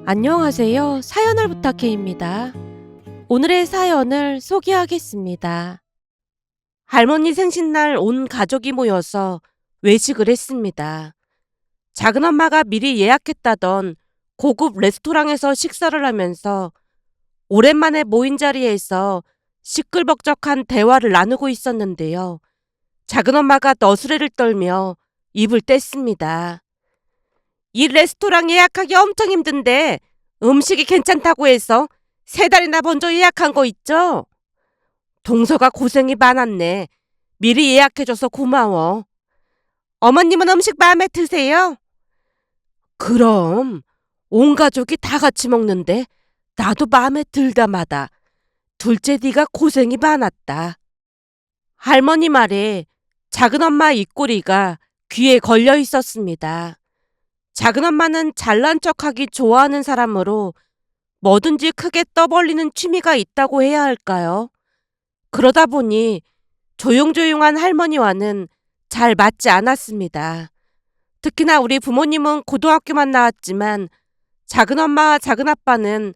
안녕하세요. 사연을 부탁해입니다. 오늘의 사연을 소개하겠습니다. 할머니 생신날 온 가족이 모여서 외식을 했습니다. 작은엄마가 미리 예약했다던 고급 레스토랑에서 식사를 하면서 오랜만에 모인 자리에서 시끌벅적한 대화를 나누고 있었는데요. 작은엄마가 너스레를 떨며 입을 뗐습니다. 이 레스토랑 예약하기 엄청 힘든데 음식이 괜찮다고 해서 3달이나 먼저 예약한 거 있죠? 동서가 고생이 많았네. 미리 예약해줘서 고마워. 어머님은 음식 마음에 드세요? 그럼 온 가족이 다 같이 먹는데 나도 마음에 들다마다. 둘째 네가 고생이 많았다. 할머니 말에 작은엄마 입꼬리가 귀에 걸려 있었습니다. 작은엄마는 잘난 척하기 좋아하는 사람으로 뭐든지 크게 떠벌리는 취미가 있다고 해야 할까요? 그러다 보니 조용조용한 할머니와는 잘 맞지 않았습니다. 특히나 우리 부모님은 고등학교만 나왔지만 작은엄마와 작은아빠는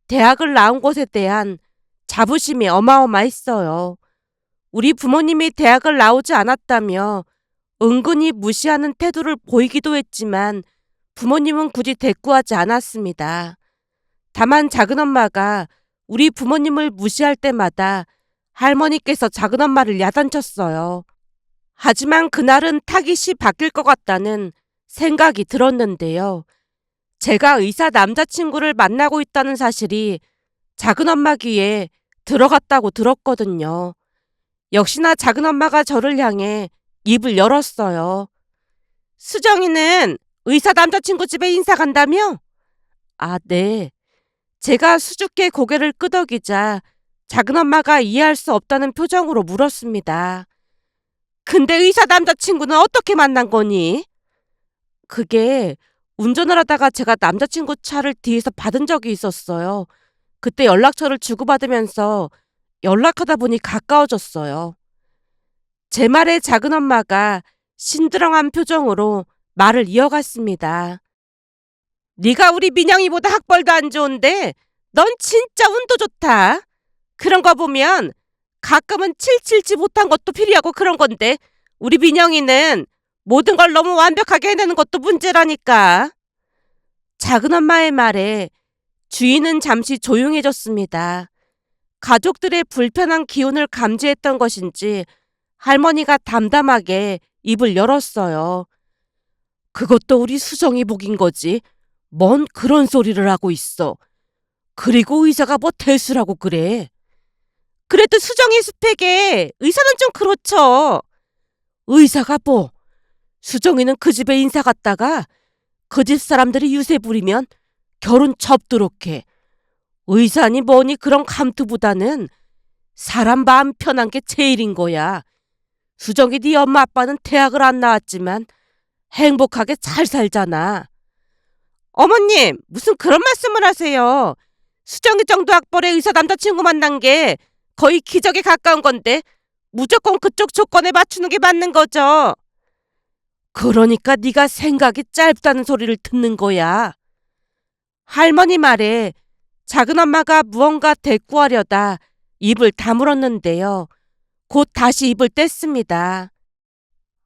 대학을 나온 것에 대한 자부심이 어마어마했어요. 우리 부모님이 대학을 나오지 않았다며 은근히 무시하는 태도를 보이기도 했지만 부모님은 굳이 대꾸하지 않았습니다. 다만 작은엄마가 우리 부모님을 무시할 때마다 할머니께서 작은엄마를 야단쳤어요. 하지만 그날은 타깃이 바뀔 것 같다는 생각이 들었는데요. 제가 의사 남자친구를 만나고 있다는 사실이 작은엄마 귀에 들어갔다고 들었거든요. 역시나 작은엄마가 저를 향해 입을 열었어요. 수정이는 의사 남자친구 집에 인사 간다며? 아, 네. 제가 수줍게 고개를 끄덕이자 작은엄마가 이해할 수 없다는 표정으로 물었습니다. 근데 의사 남자친구는 어떻게 만난 거니? 그게 운전을 하다가 제가 남자친구 차를 뒤에서 받은 적이 있었어요. 그때 연락처를 주고받으면서 연락하다 보니 가까워졌어요. 제 말에 작은엄마가 신드렁한 표정으로 말을 이어갔습니다. 네가 우리 민영이보다 학벌도 안 좋은데 넌 진짜 운도 좋다. 그런 거 보면 가끔은 칠칠지 못한 것도 필요하고 그런 건데 우리 민영이는 모든 걸 너무 완벽하게 해내는 것도 문제라니까. 작은엄마의 말에 주인은 잠시 조용해졌습니다. 가족들의 불편한 기운을 감지했던 것인지 할머니가 담담하게 입을 열었어요. 그것도 우리 수정이 복인 거지. 뭔 그런 소리를 하고 있어. 그리고 의사가 뭐 대수라고 그래. 그래도 수정이 스펙에 의사는 좀 그렇죠. 의사가 뭐. 수정이는 그 집에 인사 갔다가 그 집 사람들이 유세 부리면 결혼 접도록 해. 의사니 뭐니 그런 감투보다는 사람 마음 편한 게 제일인 거야. 수정이 네 엄마 아빠는 대학을 안 나왔지만 행복하게 잘 살잖아. 어머님, 무슨 그런 말씀을 하세요. 수정이 정도 학벌의 의사 남자친구 만난 게 거의 기적에 가까운 건데 무조건 그쪽 조건에 맞추는 게 맞는 거죠. 그러니까 네가 생각이 짧다는 소리를 듣는 거야. 할머니 말에 작은엄마가 무언가 대꾸하려다 입을 다물었는데요. 곧 다시 입을 뗐습니다.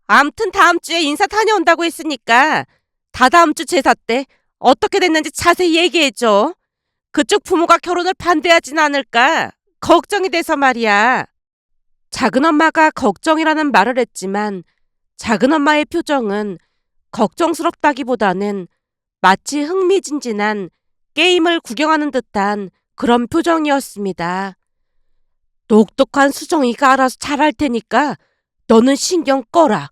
암튼 다음 주에 인사 다녀온다고 했으니까 다다음 주 제사 때 어떻게 됐는지 자세히 얘기해줘. 그쪽 부모가 결혼을 반대하진 않을까 걱정이 돼서 말이야. 작은엄마가 걱정이라는 말을 했지만 작은엄마의 표정은 걱정스럽다기보다는 마치 흥미진진한 게임을 구경하는 듯한 그런 표정이었습니다. 똑똑한 수정이가 알아서 잘할 테니까 너는 신경 꺼라.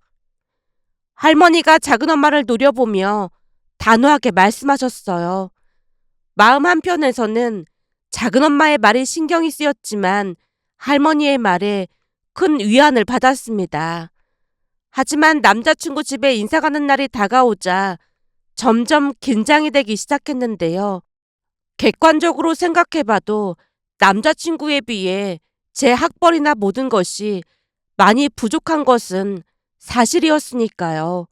할머니가 작은엄마를 노려보며 단호하게 말씀하셨어요. 마음 한편에서는 작은엄마의 말이 신경이 쓰였지만 할머니의 말에 큰 위안을 받았습니다. 하지만 남자친구 집에 인사 가는 날이 다가오자 점점 긴장이 되기 시작했는데요. 객관적으로 생각해봐도 남자친구에 비해 제 학벌이나 모든 것이 많이 부족한 것은 사실이었으니까요.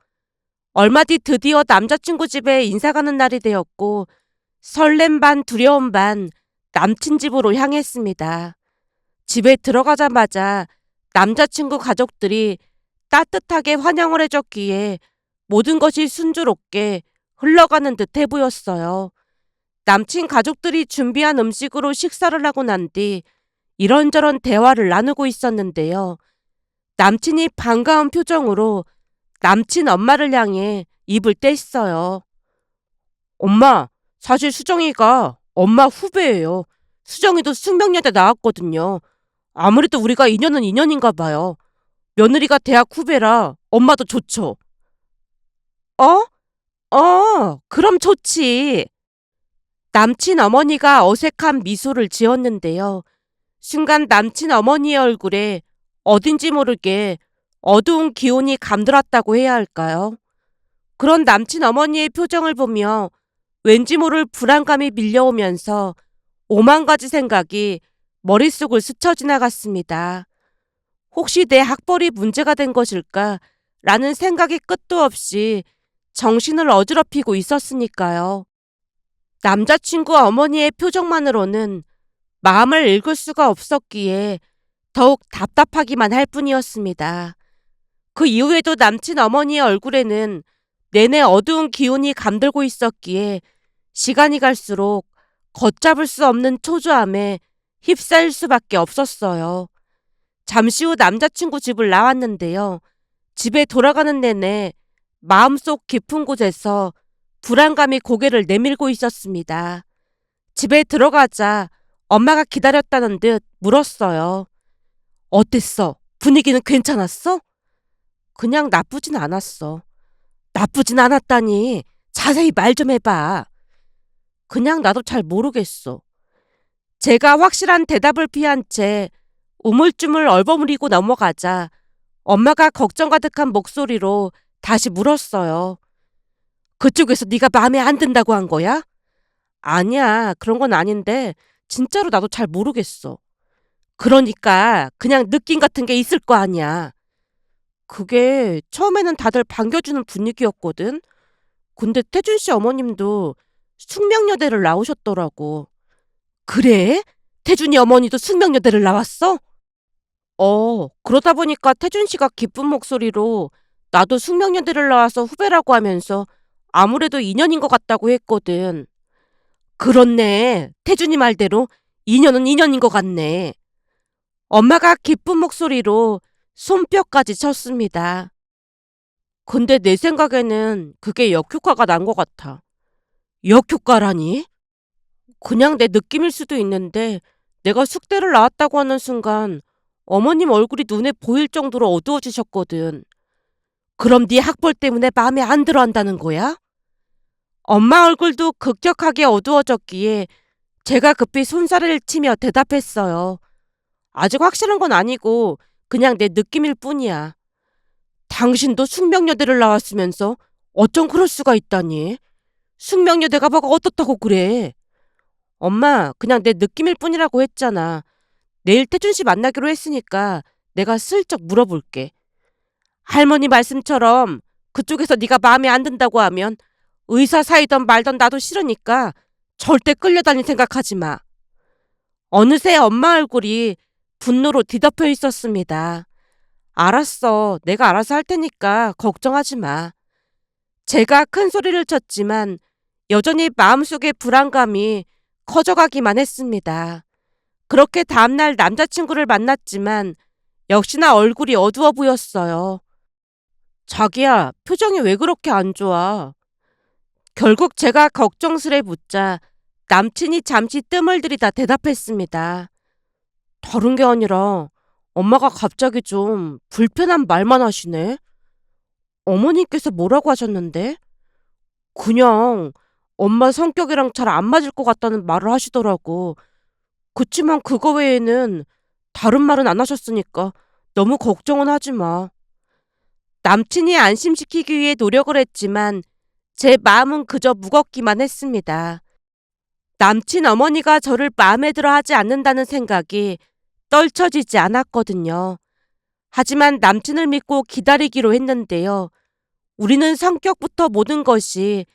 얼마 뒤 드디어 남자친구 집에 인사 가는 날이 되었고 설렘 반 두려움 반 남친 집으로 향했습니다. 집에 들어가자마자 남자친구 가족들이 따뜻하게 환영을 해줬기에 모든 것이 순조롭게 흘러가는 듯해 보였어요. 남친 가족들이 준비한 음식으로 식사를 하고 난 뒤 이런저런 대화를 나누고 있었는데요. 남친이 반가운 표정으로 남친 엄마를 향해 입을 뗐어요. 엄마, 사실 수정이가 엄마 후배예요. 수정이도 숙명여대 나왔거든요. 아무래도 우리가 인연은 인연인가 봐요. 며느리가 대학 후배라 엄마도 좋죠. 어? 그럼 좋지. 남친 어머니가 어색한 미소를 지었는데요. 순간 남친 어머니의 얼굴에 어딘지 모르게 어두운 기운이 감돌았다고 해야 할까요? 그런 남친 어머니의 표정을 보며 왠지 모를 불안감이 밀려오면서 오만 가지 생각이 머릿속을 스쳐 지나갔습니다. 혹시 내 학벌이 문제가 된 것일까? 라는 생각이 끝도 없이 정신을 어지럽히고 있었으니까요. 남자친구 어머니의 표정만으로는 마음을 읽을 수가 없었기에 더욱 답답하기만 할 뿐이었습니다. 그 이후에도 남친 어머니의 얼굴에는 내내 어두운 기운이 감돌고 있었기에 시간이 갈수록 걷잡을 수 없는 초조함에 휩싸일 수밖에 없었어요. 잠시 후 남자친구 집을 나왔는데요. 집에 돌아가는 내내 마음속 깊은 곳에서 불안감이 고개를 내밀고 있었습니다. 집에 들어가자 엄마가 기다렸다는 듯 물었어요. 어땠어? 분위기는 괜찮았어? 그냥 나쁘진 않았어. 나쁘진 않았다니. 자세히 말 좀 해봐. 그냥 나도 잘 모르겠어. 제가 확실한 대답을 피한 채 우물쭈물 얼버무리고 넘어가자 엄마가 걱정 가득한 목소리로 다시 물었어요. 그쪽에서 네가 마음에 안 든다고 한 거야? 아니야, 그런 건 아닌데 진짜로 나도 잘 모르겠어. 그러니까 그냥 느낌 같은 게 있을 거 아니야. 그게 처음에는 다들 반겨주는 분위기였거든. 근데 태준 씨 어머님도 숙명여대를 나오셨더라고. 그래? 태준이 어머니도 숙명여대를 나왔어? 그러다 보니까 태준 씨가 기쁜 목소리로 나도 숙명여대를 나와서 후배라고 하면서 아무래도 인연인 것 같다고 했거든. 그렇네. 태준이 말대로 인연은 인연인 것 같네. 엄마가 기쁜 목소리로 손뼉까지 쳤습니다. 근데 내 생각에는 그게 역효과가 난 것 같아. 역효과라니? 그냥 내 느낌일 수도 있는데 내가 숙대를 나왔다고 하는 순간 어머님 얼굴이 눈에 보일 정도로 어두워지셨거든. 그럼 네 학벌 때문에 마음에 안 들어 한다는 거야? 엄마 얼굴도 급격하게 어두워졌기에 제가 급히 손살을 치며 대답했어요. 아직 확실한 건 아니고 그냥 내 느낌일 뿐이야. 당신도 숙명여대를 나왔으면서 어쩜 그럴 수가 있다니. 숙명여대가 뭐가 어떻다고 그래. 엄마, 그냥 내 느낌일 뿐이라고 했잖아. 내일 태준 씨 만나기로 했으니까 내가 슬쩍 물어볼게. 할머니 말씀처럼 그쪽에서 네가 마음에 안 든다고 하면 의사 사이던 말던 나도 싫으니까 절대 끌려다닐 생각하지 마. 어느새 엄마 얼굴이 분노로 뒤덮여 있었습니다. 알았어. 내가 알아서 할 테니까 걱정하지 마. 제가 큰 소리를 쳤지만 여전히 마음속의 불안감이 커져가기만 했습니다. 그렇게 다음날 남자친구를 만났지만 역시나 얼굴이 어두워 보였어요. 자기야, 표정이 왜 그렇게 안 좋아? 결국 제가 걱정스레 묻자 남친이 잠시 뜸을 들이다 대답했습니다. 다른 게 아니라 엄마가 갑자기 좀 불편한 말만 하시네. 어머님께서 뭐라고 하셨는데? 그냥 엄마 성격이랑 잘 안 맞을 것 같다는 말을 하시더라고. 그치만 그거 외에는 다른 말은 안 하셨으니까 너무 걱정은 하지 마. 남친이 안심시키기 위해 노력을 했지만 제 마음은 그저 무겁기만 했습니다. 남친 어머니가 저를 마음에 들어 하지 않는다는 생각이 떨쳐지지 않았거든요. 하지만 남친을 믿고 기다리기로 했는데요. 우리는 성격부터 모든 것이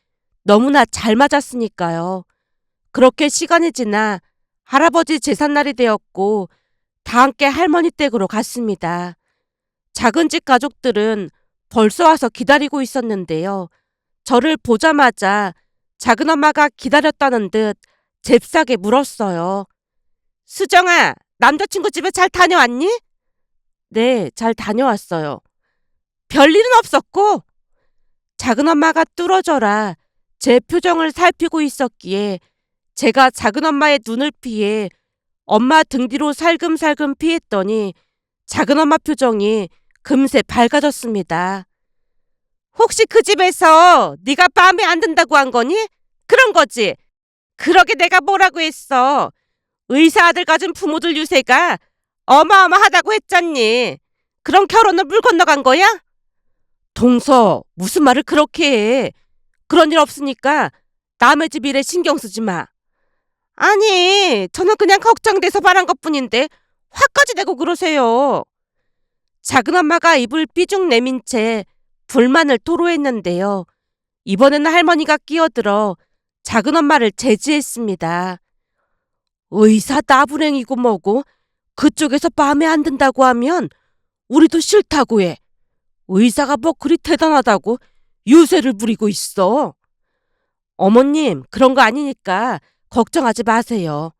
너무나 잘 맞았으니까요. 그렇게 시간이 지나 할아버지 제삿날이 되었고 다 함께 할머니 댁으로 갔습니다. 작은 집 가족들은 벌써 와서 기다리고 있었는데요. 저를 보자마자 작은엄마가 기다렸다는 듯 잽싸게 물었어요. 수정아, 남자친구 집에 잘 다녀왔니? 네, 잘 다녀왔어요. 별일은 없었고? 작은엄마가 뚫어져라 제 표정을 살피고 있었기에 제가 작은엄마의 눈을 피해 엄마 등 뒤로 살금살금 피했더니 작은엄마 표정이 금세 밝아졌습니다. 혹시 그 집에서 네가 마음에 안 든다고 한 거니? 그런 거지. 그러게 내가 뭐라고 했어. 의사 아들 가진 부모들 유세가 어마어마하다고 했잖니. 그럼 결혼을 물 건너간 거야? 동서, 무슨 말을 그렇게 해. 그런 일 없으니까 남의 집 일에 신경 쓰지 마. 아니, 저는 그냥 걱정돼서 말한 것뿐인데 화까지 내고 그러세요. 작은엄마가 입을 삐죽 내민 채 불만을 토로했는데요. 이번에는 할머니가 끼어들어 작은엄마를 제지했습니다. 의사 나불행이고 뭐고 그쪽에서 마음에 안 든다고 하면 우리도 싫다고 해. 의사가 뭐 그리 대단하다고 유세를 부리고 있어. 어머님, 그런 거 아니니까 걱정하지 마세요.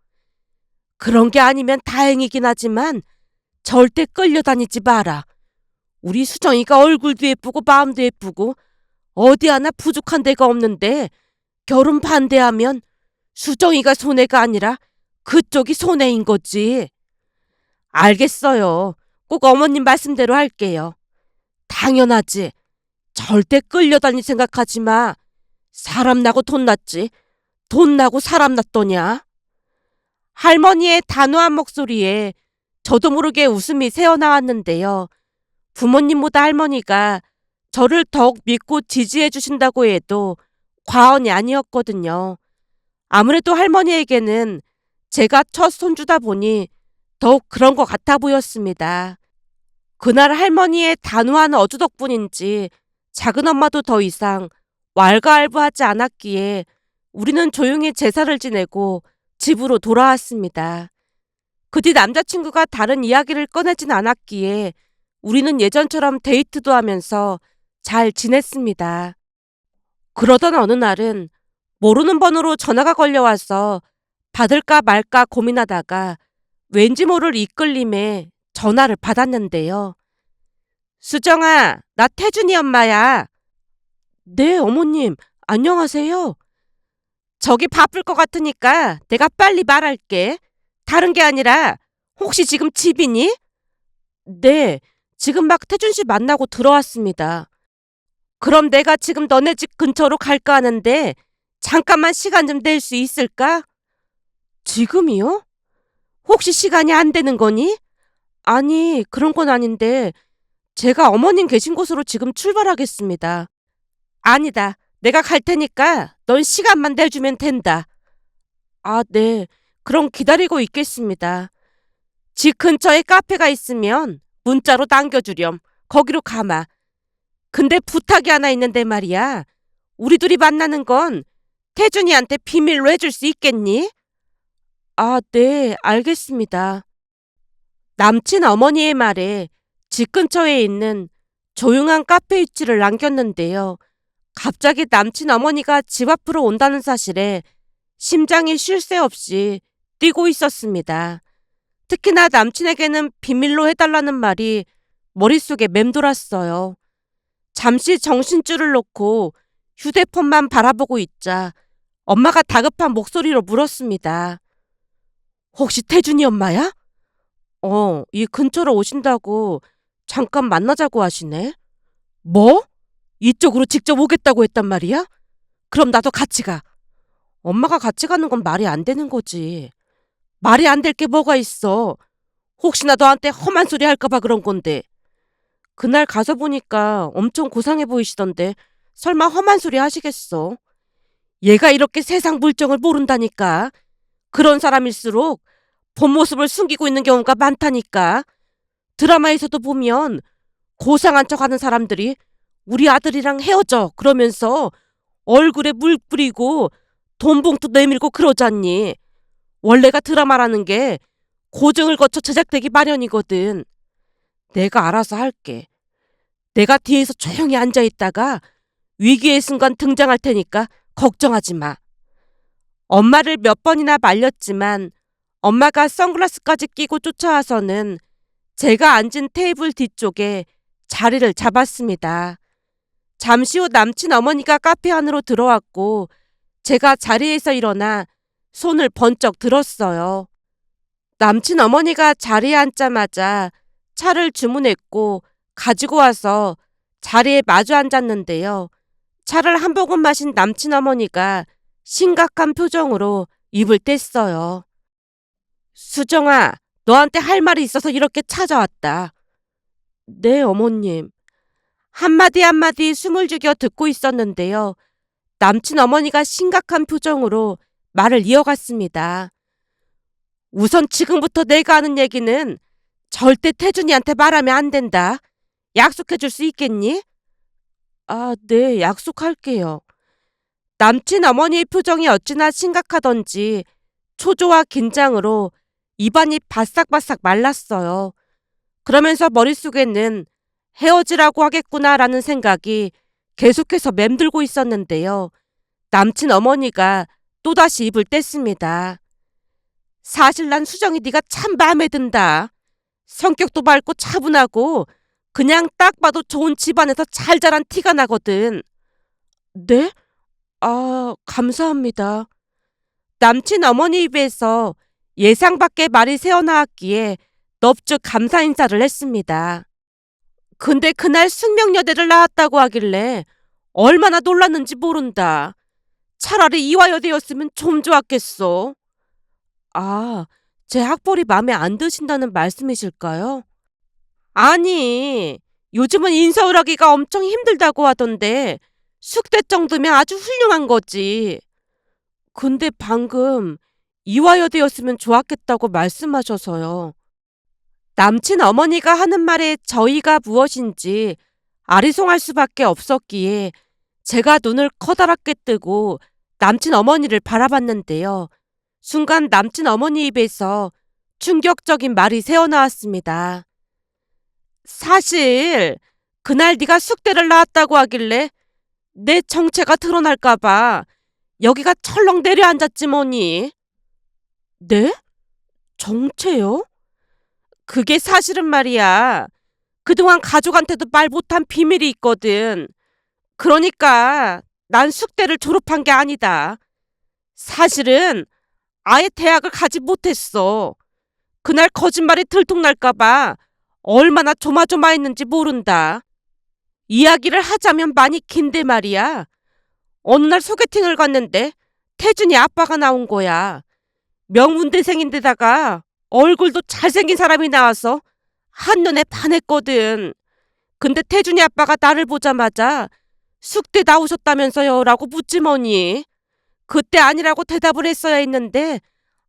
그런 게 아니면 다행이긴 하지만 절대 끌려다니지 마라. 우리 수정이가 얼굴도 예쁘고 마음도 예쁘고 어디 하나 부족한 데가 없는데 결혼 반대하면 수정이가 손해가 아니라 그쪽이 손해인 거지. 알겠어요. 꼭 어머님 말씀대로 할게요. 당연하지. 절대 끌려다닐 생각하지 마. 사람 나고 돈 났지. 돈 나고 사람 났더냐. 할머니의 단호한 목소리에 저도 모르게 웃음이 새어나왔는데요. 부모님보다 할머니가 저를 더욱 믿고 지지해 주신다고 해도 과언이 아니었거든요. 아무래도 할머니에게는 제가 첫 손주다 보니 더욱 그런 것 같아 보였습니다. 그날 할머니의 단호한 어조 덕분인지 작은엄마도 더 이상 왈가왈부하지 않았기에 우리는 조용히 제사를 지내고 집으로 돌아왔습니다. 그 뒤 남자친구가 다른 이야기를 꺼내진 않았기에 우리는 예전처럼 데이트도 하면서 잘 지냈습니다. 그러던 어느 날은 모르는 번호로 전화가 걸려와서 받을까 말까 고민하다가 왠지 모를 이끌림에 전화를 받았는데요. 수정아, 나 태준이 엄마야. 네, 어머님, 안녕하세요. 저기 바쁠 것 같으니까 내가 빨리 말할게. 다른 게 아니라 혹시 지금 집이니? 네, 지금 막 태준 씨 만나고 들어왔습니다. 그럼 내가 지금 너네 집 근처로 갈까 하는데 잠깐만 시간 좀 낼 수 있을까? 지금이요? 혹시 시간이 안 되는 거니? 아니, 그런 건 아닌데 제가 어머님 계신 곳으로 지금 출발하겠습니다. 아니다. 내가 갈 테니까 넌 시간만 내주면 된다. 아, 네. 그럼 기다리고 있겠습니다. 집 근처에 카페가 있으면 문자로 남겨주렴. 거기로 가마. 근데 부탁이 하나 있는데 말이야. 우리 둘이 만나는 건 태준이한테 비밀로 해줄 수 있겠니? 아, 네. 알겠습니다. 남친 어머니의 말에 집 근처에 있는 조용한 카페 위치를 남겼는데요. 갑자기 남친 어머니가 집 앞으로 온다는 사실에 심장이 쉴 새 없이 뛰고 있었습니다. 특히나 남친에게는 비밀로 해달라는 말이 머릿속에 맴돌았어요. 잠시 정신줄을 놓고 휴대폰만 바라보고 있자 엄마가 다급한 목소리로 물었습니다. 혹시 태준이 엄마야? 이 근처로 오신다고 잠깐 만나자고 하시네. 뭐? 이쪽으로 직접 오겠다고 했단 말이야? 그럼 나도 같이 가. 엄마가 같이 가는 건 말이 안 되는 거지. 말이 안 될 게 뭐가 있어. 혹시나 너한테 험한 소리 할까봐 그런 건데. 그날 가서 보니까 엄청 고상해 보이시던데 설마 험한 소리 하시겠어? 얘가 이렇게 세상 물정을 모른다니까. 그런 사람일수록 본 모습을 숨기고 있는 경우가 많다니까. 드라마에서도 보면 고상한 척하는 사람들이 우리 아들이랑 헤어져 그러면서 얼굴에 물 뿌리고 돈 봉투 내밀고 그러잖니. 원래가 드라마라는 게 고증을 거쳐 제작되기 마련이거든. 내가 알아서 할게. 내가 뒤에서 조용히 앉아있다가 위기의 순간 등장할 테니까 걱정하지 마. 엄마를 몇 번이나 말렸지만 엄마가 선글라스까지 끼고 쫓아와서는 제가 앉은 테이블 뒤쪽에 자리를 잡았습니다. 잠시 후 남친 어머니가 카페 안으로 들어왔고 제가 자리에서 일어나 손을 번쩍 들었어요. 남친 어머니가 자리에 앉자마자 차를 주문했고 가지고 와서 자리에 마주 앉았는데요. 차를 한 모금 마신 남친 어머니가 심각한 표정으로 입을 뗐어요. 수정아, 너한테 할 말이 있어서 이렇게 찾아왔다. 네, 어머님. 한마디 한마디 숨을 죽여 듣고 있었는데요. 남친 어머니가 심각한 표정으로 말을 이어갔습니다. 우선 지금부터 내가 하는 얘기는 절대 태준이한테 말하면 안 된다. 약속해 줄 수 있겠니? 아, 네, 약속할게요. 남친 어머니의 표정이 어찌나 심각하던지 초조와 긴장으로 입안이 바싹바싹 말랐어요. 그러면서 머릿속에는 헤어지라고 하겠구나라는 생각이 계속해서 맴돌고 있었는데요. 남친 어머니가 또다시 입을 뗐습니다. 사실 난 수정이 네가 참 마음에 든다. 성격도 밝고 차분하고 그냥 딱 봐도 좋은 집안에서 잘 자란 티가 나거든. 네? 아, 감사합니다. 남친 어머니 입에서 예상 밖의 말이 새어나왔기에 넙죽 감사 인사를 했습니다. 근데 그날 숙명여대를 나왔다고 하길래 얼마나 놀랐는지 모른다. 차라리 이화여대였으면 좀 좋았겠어. 아, 제 학벌이 마음에 안 드신다는 말씀이실까요? 아니, 요즘은 인서울하기가 엄청 힘들다고 하던데 숙대 정도면 아주 훌륭한 거지. 근데 방금 이화여대였으면 좋았겠다고 말씀하셔서요. 남친 어머니가 하는 말에 저희가 무엇인지 아리송할 수밖에 없었기에 제가 눈을 커다랗게 뜨고 남친 어머니를 바라봤는데요. 순간 남친 어머니 입에서 충격적인 말이 새어나왔습니다. 사실 그날 네가 숙대를 나왔다고 하길래 내 정체가 드러날까봐 여기가 철렁 내려앉았지 뭐니. 네? 정체요? 그게 사실은 말이야. 그동안 가족한테도 말 못한 비밀이 있거든. 그러니까 난 숙대를 졸업한 게 아니다. 사실은 아예 대학을 가지 못했어. 그날 거짓말이 들통날까봐 얼마나 조마조마했는지 모른다. 이야기를 하자면 많이 긴데 말이야. 어느 날 소개팅을 갔는데 태준이 아빠가 나온 거야. 명문대생인데다가 얼굴도 잘생긴 사람이 나와서 한눈에 반했거든. 근데 태준이 아빠가 나를 보자마자 숙대 나오셨다면서요? 라고 묻지 뭐니. 그때 아니라고 대답을 했어야 했는데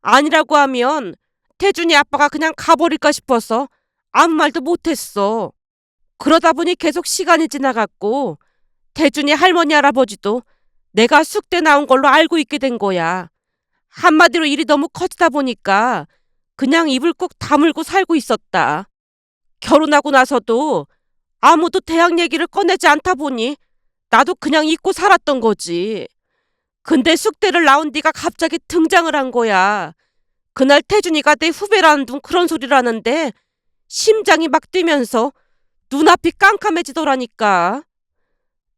아니라고 하면 태준이 아빠가 그냥 가버릴까 싶어서 아무 말도 못했어. 그러다 보니 계속 시간이 지나갔고 태준이 할머니 할아버지도 내가 숙대 나온 걸로 알고 있게 된 거야. 한마디로 일이 너무 커지다 보니까 그냥 입을 꾹 다물고 살고 있었다. 결혼하고 나서도 아무도 대학 얘기를 꺼내지 않다 보니 나도 그냥 잊고 살았던 거지. 근데 숙대를 나온 네가 갑자기 등장을 한 거야. 그날 태준이가 내 후배라는 둥 그런 소리를 하는데 심장이 막 뛰면서 눈앞이 깜깜해지더라니까.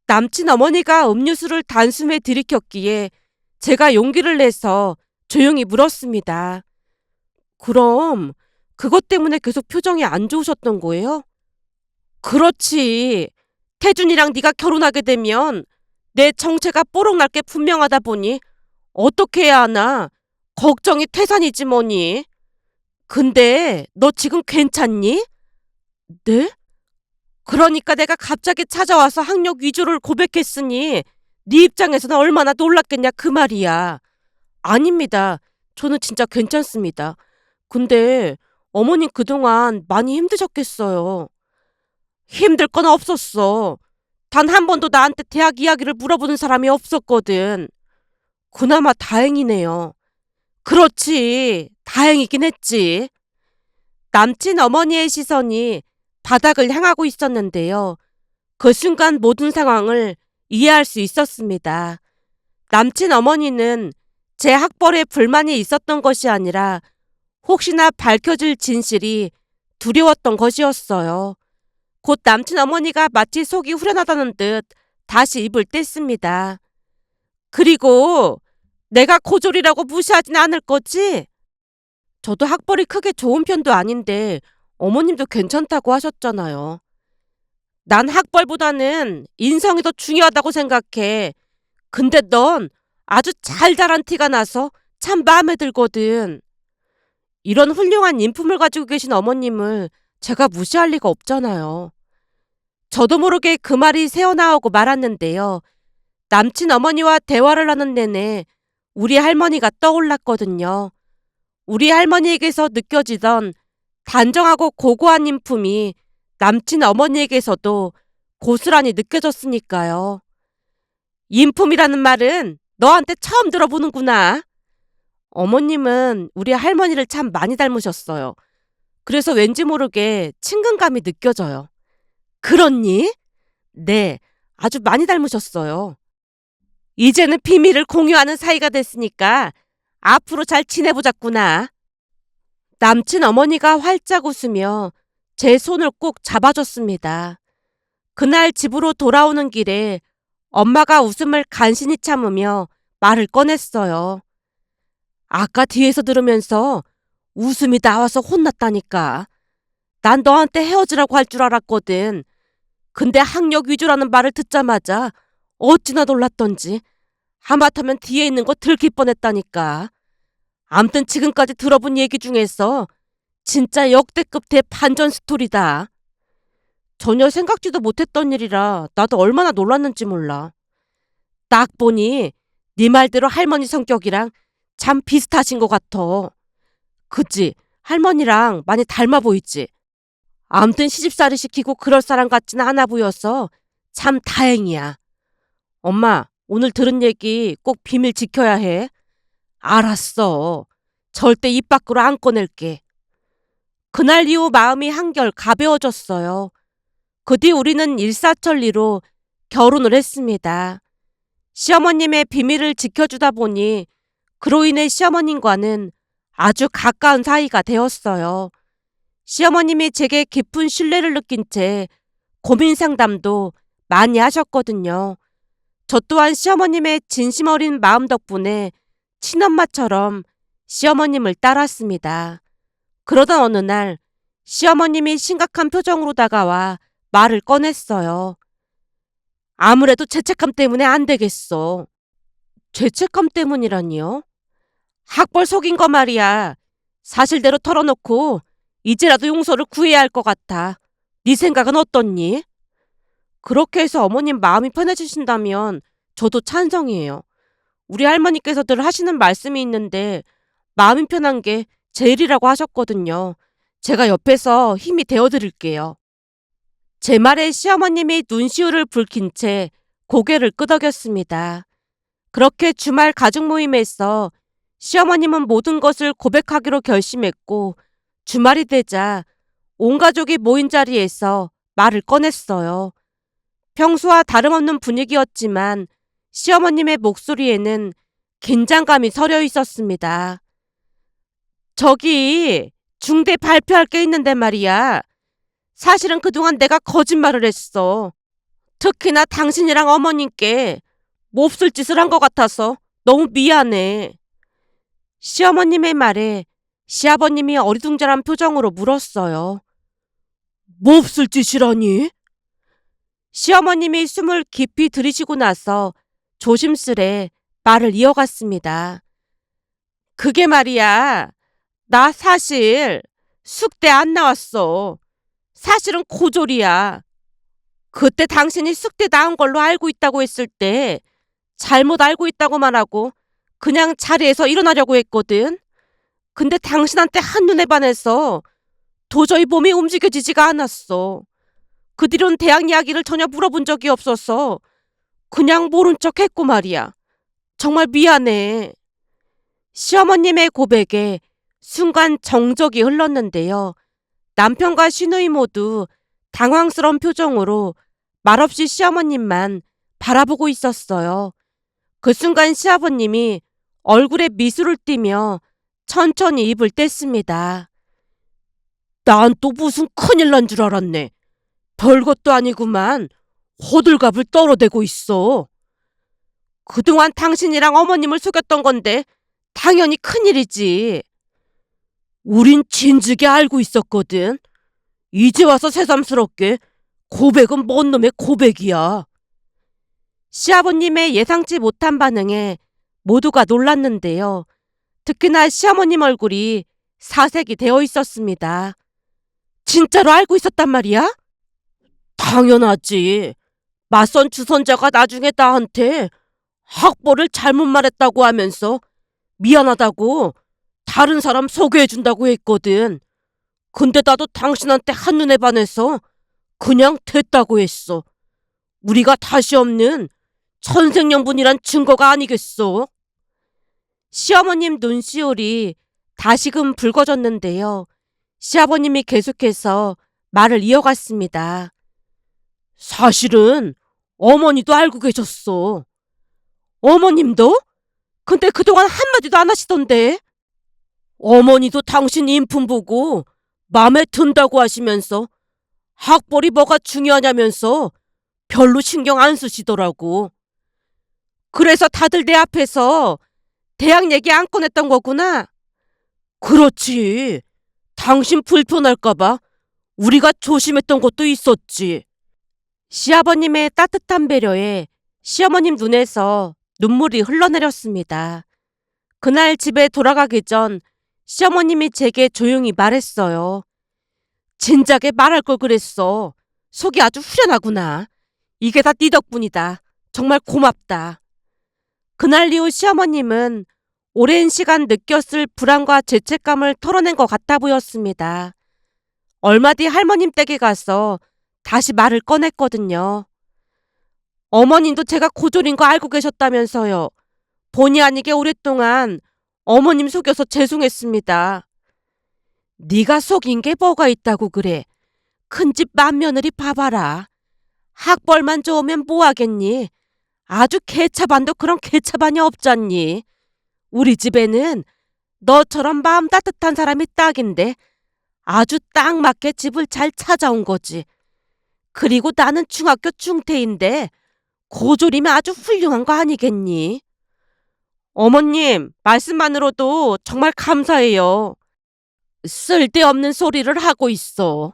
남친 어머니가 음료수를 단숨에 들이켰기에 제가 용기를 내서 조용히 물었습니다. 그럼 그것 때문에 계속 표정이 안 좋으셨던 거예요? 그렇지. 태준이랑 네가 결혼하게 되면 내 정체가 뽀록 날 게 분명하다 보니 어떻게 해야 하나 걱정이 태산이지 뭐니. 근데 너 지금 괜찮니? 네? 그러니까 내가 갑자기 찾아와서 학력 위조를 고백했으니 네 입장에서는 얼마나 놀랐겠냐 그 말이야. 아닙니다. 저는 진짜 괜찮습니다. 근데 어머님 그동안 많이 힘드셨겠어요. 힘들 건 없었어. 단 한 번도 나한테 대학 이야기를 물어보는 사람이 없었거든. 그나마 다행이네요. 그렇지. 다행이긴 했지. 남친 어머니의 시선이 바닥을 향하고 있었는데요. 그 순간 모든 상황을 이해할 수 있었습니다. 남친 어머니는 제 학벌에 불만이 있었던 것이 아니라 혹시나 밝혀질 진실이 두려웠던 것이었어요. 곧 남친 어머니가 마치 속이 후련하다는 듯 다시 입을 뗐습니다. 그리고 내가 고졸이라고 무시하진 않을 거지? 저도 학벌이 크게 좋은 편도 아닌데 어머님도 괜찮다고 하셨잖아요. 난 학벌보다는 인성이 더 중요하다고 생각해. 근데 넌 아주 잘 자란 티가 나서 참 마음에 들거든. 이런 훌륭한 인품을 가지고 계신 어머님을 제가 무시할 리가 없잖아요. 저도 모르게 그 말이 새어나오고 말았는데요. 남친 어머니와 대화를 하는 내내 우리 할머니가 떠올랐거든요. 우리 할머니에게서 느껴지던 단정하고 고고한 인품이 남친 어머니에게서도 고스란히 느껴졌으니까요. 인품이라는 말은 너한테 처음 들어보는구나. 어머님은 우리 할머니를 참 많이 닮으셨어요. 그래서 왠지 모르게 친근감이 느껴져요. 그렇니? 네, 아주 많이 닮으셨어요. 이제는 비밀을 공유하는 사이가 됐으니까 앞으로 잘 지내보자꾸나. 남친 어머니가 활짝 웃으며 제 손을 꼭 잡아줬습니다. 그날 집으로 돌아오는 길에 엄마가 웃음을 간신히 참으며 말을 꺼냈어요. 아까 뒤에서 들으면서 웃음이 나와서 혼났다니까. 난 너한테 헤어지라고 할 줄 알았거든. 근데 학력 위주라는 말을 듣자마자 어찌나 놀랐던지 하마터면 뒤에 있는 거 들킬 뻔했다니까. 암튼 지금까지 들어본 얘기 중에서 진짜 역대급 대반전 스토리다. 전혀 생각지도 못했던 일이라 나도 얼마나 놀랐는지 몰라. 딱 보니 네 말대로 할머니 성격이랑 참 비슷하신 것 같아. 그치? 할머니랑 많이 닮아 보이지? 암튼 시집살이 시키고 그럴 사람 같지는 않아 보여서 참 다행이야. 엄마, 오늘 들은 얘기 꼭 비밀 지켜야 해. 알았어. 절대 입 밖으로 안 꺼낼게. 그날 이후 마음이 한결 가벼워졌어요. 그 뒤 우리는 일사천리로 결혼을 했습니다. 시어머님의 비밀을 지켜주다 보니 그로 인해 시어머님과는 아주 가까운 사이가 되었어요. 시어머님이 제게 깊은 신뢰를 느낀 채 고민 상담도 많이 하셨거든요. 저 또한 시어머님의 진심 어린 마음 덕분에 친엄마처럼 시어머님을 따랐습니다. 그러던 어느 날 시어머님이 심각한 표정으로 다가와 말을 꺼냈어요. 아무래도 죄책감 때문에 안 되겠어. 죄책감 때문이라니요? 학벌 속인 거 말이야. 사실대로 털어놓고 이제라도 용서를 구해야 할 것 같아. 네 생각은 어떻니? 그렇게 해서 어머님 마음이 편해지신다면 저도 찬성이에요. 우리 할머니께서 늘 하시는 말씀이 있는데 마음이 편한 게 제일이라고 하셨거든요. 제가 옆에서 힘이 되어드릴게요. 제 말에 시어머님이 눈시울을 붉힌 채 고개를 끄덕였습니다. 그렇게 주말 가족 모임에서 시어머님은 모든 것을 고백하기로 결심했고 주말이 되자 온 가족이 모인 자리에서 말을 꺼냈어요. 평소와 다름없는 분위기였지만 시어머님의 목소리에는 긴장감이 서려 있었습니다. 저기 중대 발표할 게 있는데 말이야. 사실은 그동안 내가 거짓말을 했어. 특히나 당신이랑 어머님께 몹쓸 짓을 한 것 같아서 너무 미안해. 시어머님의 말에 시아버님이 어리둥절한 표정으로 물었어요. 몹쓸 짓이라니? 시어머님이 숨을 깊이 들이쉬고 나서 조심스레 말을 이어갔습니다. 그게 말이야. 나 사실 숙대 안 나왔어. 사실은 고졸이야. 그때 당신이 숙대 나온 걸로 알고 있다고 했을 때 잘못 알고 있다고 말하고 그냥 자리에서 일어나려고 했거든. 근데 당신한테 한눈에 반해서 도저히 몸이 움직여지지가 않았어. 그 뒤론 대학 이야기를 전혀 물어본 적이 없어서 그냥 모른 척 했고 말이야. 정말 미안해. 시어머님의 고백에 순간 정적이 흘렀는데요. 남편과 시누이 모두 당황스러운 표정으로 말없이 시어머님만 바라보고 있었어요. 그 순간 시아버님이 얼굴에 미소를 띠며 천천히 입을 뗐습니다. 난 또 무슨 큰일 난 줄 알았네. 별것도 아니구만. 호들갑을 떨어대고 있어. 그동안 당신이랑 어머님을 속였던 건데 당연히 큰일이지. 우린 진즉에 알고 있었거든. 이제 와서 새삼스럽게 고백은 뭔 놈의 고백이야. 시아버님의 예상치 못한 반응에 모두가 놀랐는데요. 특히나 시어머님 얼굴이 사색이 되어 있었습니다. 진짜로 알고 있었단 말이야? 당연하지. 맞선 주선자가 나중에 나한테 학벌을 잘못 말했다고 하면서 미안하다고 다른 사람 소개해준다고 했거든. 근데 나도 당신한테 한눈에 반해서 그냥 됐다고 했어. 우리가 다시 없는 천생연분이란 증거가 아니겠어? 시어머님 눈시울이 다시금 붉어졌는데요. 시아버님이 계속해서 말을 이어갔습니다. 사실은 어머니도 알고 계셨어. 어머님도? 근데 그동안 한마디도 안 하시던데. 어머니도 당신 인품 보고 맘에 든다고 하시면서 학벌이 뭐가 중요하냐면서 별로 신경 안 쓰시더라고. 그래서 다들 내 앞에서 대학 얘기 안 꺼냈던 거구나. 그렇지. 당신 불편할까봐 우리가 조심했던 것도 있었지. 시아버님의 따뜻한 배려에 시어머님 눈에서 눈물이 흘러내렸습니다. 그날 집에 돌아가기 전 시어머님이 제게 조용히 말했어요. 진작에 말할 걸 그랬어. 속이 아주 후련하구나. 이게 다 네 덕분이다. 정말 고맙다. 그날 이후 시어머님은 오랜 시간 느꼈을 불안과 죄책감을 털어낸 것 같아 보였습니다. 얼마 뒤 할머님 댁에 가서 다시 말을 꺼냈거든요. 어머님도 제가 고졸인 거 알고 계셨다면서요. 본의 아니게 오랫동안 어머님 속여서 죄송했습니다. 네가 속인 게 뭐가 있다고 그래. 큰집 맏며느리 봐봐라. 학벌만 좋으면 뭐하겠니? 아주 개차반도 그런 개차반이 없잖니. 우리 집에는 너처럼 마음 따뜻한 사람이 딱인데 아주 딱 맞게 집을 잘 찾아온 거지. 그리고 나는 중학교 중퇴인데 고졸이면 아주 훌륭한 거 아니겠니? 어머님, 말씀만으로도 정말 감사해요. 쓸데없는 소리를 하고 있어.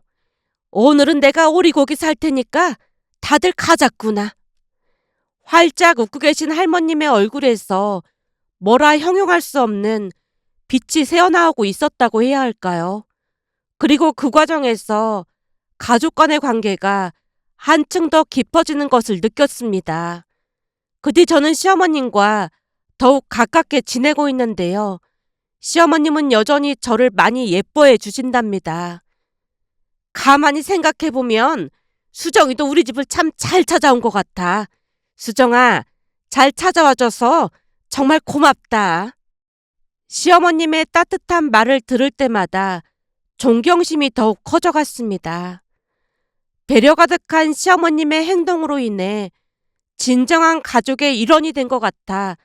오늘은 내가 오리고기 살 테니까 다들 가자꾸나. 활짝 웃고 계신 할머님의 얼굴에서 뭐라 형용할 수 없는 빛이 새어나오고 있었다고 해야 할까요? 그리고 그 과정에서 가족 간의 관계가 한층 더 깊어지는 것을 느꼈습니다. 그 뒤 저는 시어머님과 더욱 가깝게 지내고 있는데요. 시어머님은 여전히 저를 많이 예뻐해 주신답니다. 가만히 생각해보면 수정이도 우리 집을 참 잘 찾아온 것 같아. 수정아, 잘 찾아와줘서 정말 고맙다. 시어머님의 따뜻한 말을 들을 때마다 존경심이 더욱 커져갔습니다. 배려 가득한 시어머님의 행동으로 인해 진정한 가족의 일원이 된 것 같아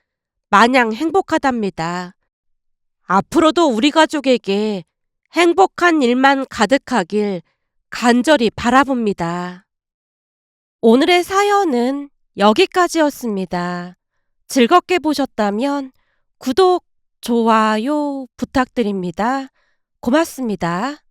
마냥 행복하답니다. 앞으로도 우리 가족에게 행복한 일만 가득하길 간절히 바라봅니다. 오늘의 사연은 여기까지였습니다. 즐겁게 보셨다면 구독, 좋아요 부탁드립니다. 고맙습니다.